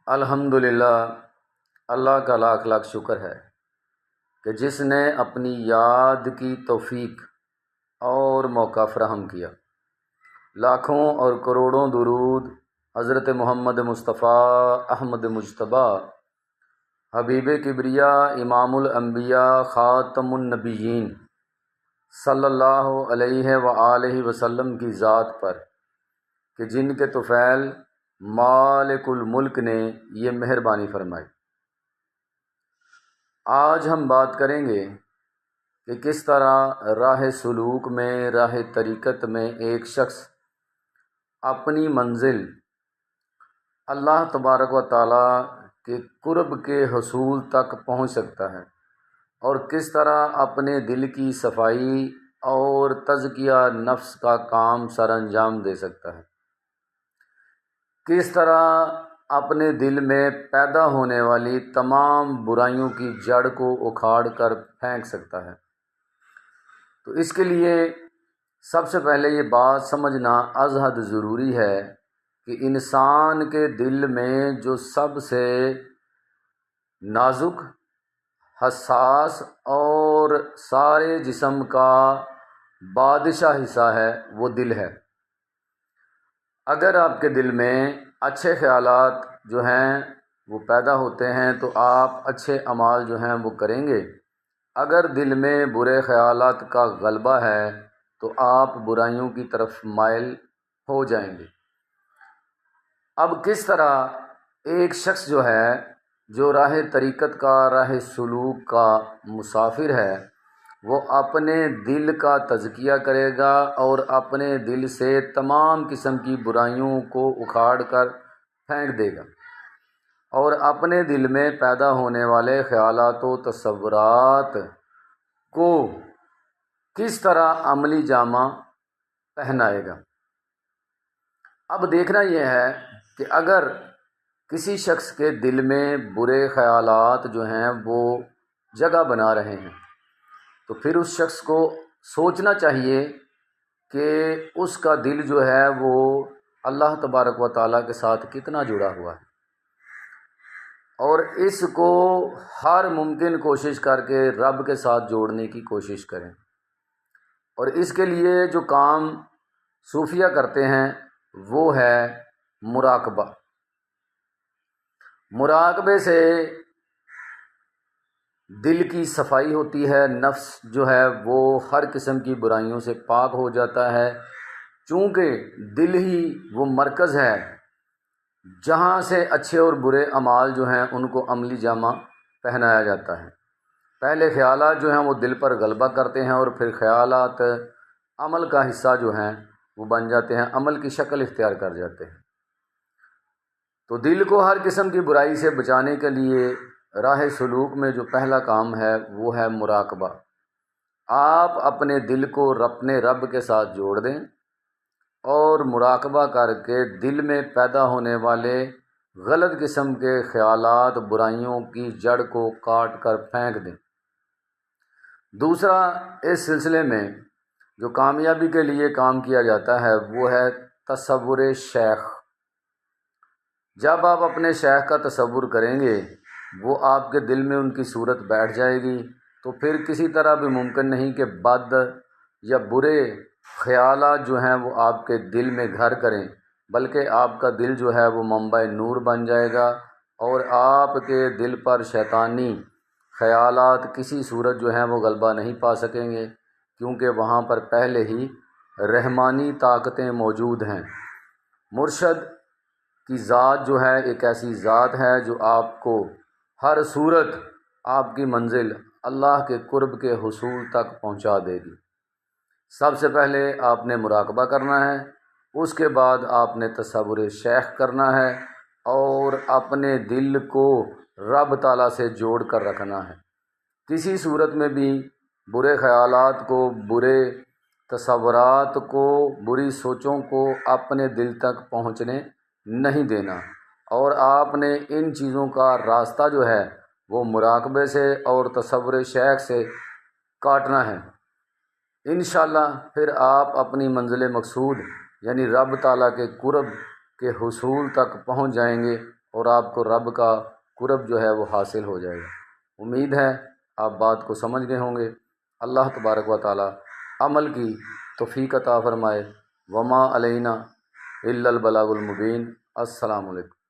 الحمدللہ، اللہ کا لاکھ لاکھ شکر ہے کہ جس نے اپنی یاد کی توفیق اور موقع فراہم کیا۔ لاکھوں اور کروڑوں درود حضرت محمد مصطفیٰ احمد مجتبیٰ حبیب کبریٰ امام الانبیاء خاتم النبیین صلی اللہ علیہ وآلہ وسلم کی ذات پر کہ جن کے طفیل مالک الملک نے یہ مہربانی فرمائی۔ آج ہم بات کریں گے کہ کس طرح راہ سلوک میں، راہ طریقت میں ایک شخص اپنی منزل اللہ تبارک و تعالیٰ کے قرب کے حصول تک پہنچ سکتا ہے، اور کس طرح اپنے دل کی صفائی اور تزکیہ نفس کا کام سر انجام دے سکتا ہے، کس طرح اپنے دل میں پیدا ہونے والی تمام برائیوں کی جڑ کو اکھاڑ کر پھینک سکتا ہے۔ تو اس کے لیے سب سے پہلے یہ بات سمجھنا از حد ضروری ہے کہ انسان کے دل میں جو سب سے نازک، حساس اور سارے جسم کا بادشاہ حصہ ہے وہ دل ہے۔ اگر آپ کے دل میں اچھے خیالات جو ہیں وہ پیدا ہوتے ہیں تو آپ اچھے اعمال جو ہیں وہ کریں گے۔ اگر دل میں برے خیالات کا غلبہ ہے تو آپ برائیوں کی طرف مائل ہو جائیں گے۔ اب کس طرح ایک شخص جو ہے، جو راہ طریقت کا، راہ سلوک کا مسافر ہے، وہ اپنے دل کا تزکیہ کرے گا اور اپنے دل سے تمام قسم کی برائیوں کو اکھاڑ کر پھینک دے گا، اور اپنے دل میں پیدا ہونے والے خیالات و تصورات کو کس طرح عملی جامہ پہنائے گا۔ اب دیکھنا یہ ہے کہ اگر کسی شخص کے دل میں برے خیالات جو ہیں وہ جگہ بنا رہے ہیں تو پھر اس شخص کو سوچنا چاہیے کہ اس کا دل جو ہے وہ اللہ تبارک و تعالیٰ کے ساتھ کتنا جڑا ہوا ہے، اور اس کو ہر ممکن کوشش کر کے رب کے ساتھ جوڑنے کی کوشش کریں۔ اور اس کے لیے جو کام صوفیہ کرتے ہیں وہ ہے مراقبہ۔ مراقبے سے دل کی صفائی ہوتی ہے، نفس جو ہے وہ ہر قسم کی برائیوں سے پاک ہو جاتا ہے، چونکہ دل ہی وہ مرکز ہے جہاں سے اچھے اور برے اعمال جو ہیں ان کو عملی جامہ پہنایا جاتا ہے۔ پہلے خیالات جو ہیں وہ دل پر غلبہ کرتے ہیں، اور پھر خیالات عمل کا حصہ جو ہیں وہ بن جاتے ہیں، عمل کی شکل اختیار کر جاتے ہیں۔ تو دل کو ہر قسم کی برائی سے بچانے کے لیے راہ سلوک میں جو پہلا کام ہے وہ ہے مراقبہ۔ آپ اپنے دل کو اپنے رب کے ساتھ جوڑ دیں اور مراقبہ کر کے دل میں پیدا ہونے والے غلط قسم کے خیالات، برائیوں کی جڑ کو کاٹ کر پھینک دیں۔ دوسرا اس سلسلے میں جو کامیابی کے لیے کام کیا جاتا ہے وہ ہے تصور شیخ۔ جب آپ اپنے شیخ کا تصور کریں گے، وہ آپ کے دل میں ان کی صورت بیٹھ جائے گی، تو پھر کسی طرح بھی ممکن نہیں کہ بد یا برے خیالات جو ہیں وہ آپ کے دل میں گھر کریں، بلکہ آپ کا دل جو ہے وہ منبع نور بن جائے گا، اور آپ کے دل پر شیطانی خیالات کسی صورت جو ہیں وہ غلبہ نہیں پا سکیں گے، کیونکہ وہاں پر پہلے ہی رحمانی طاقتیں موجود ہیں۔ مرشد کی ذات جو ہے ایک ایسی ذات ہے جو آپ کو ہر صورت آپ کی منزل اللہ کے قرب کے حصول تک پہنچا دے گی۔ سب سے پہلے آپ نے مراقبہ کرنا ہے، اس کے بعد آپ نے تصور شیخ کرنا ہے، اور اپنے دل کو رب تعالیٰ سے جوڑ کر رکھنا ہے۔ کسی صورت میں بھی برے خیالات کو، برے تصورات کو، بری سوچوں کو اپنے دل تک پہنچنے نہیں دینا، اور آپ نے ان چیزوں کا راستہ جو ہے وہ مراقبے سے اور تصور شیخ سے کاٹنا ہے۔ انشاءاللہ پھر آپ اپنی منزل مقصود یعنی رب تعالیٰ کے قرب کے حصول تک پہنچ جائیں گے، اور آپ کو رب کا قرب جو ہے وہ حاصل ہو جائے گا۔ امید ہے آپ بات کو سمجھ گئے ہوں گے۔ اللہ تبارک و تعالی عمل کی توفیق عطا فرمائے۔ وما علینا الا البلاغ المبین۔ السلام علیکم۔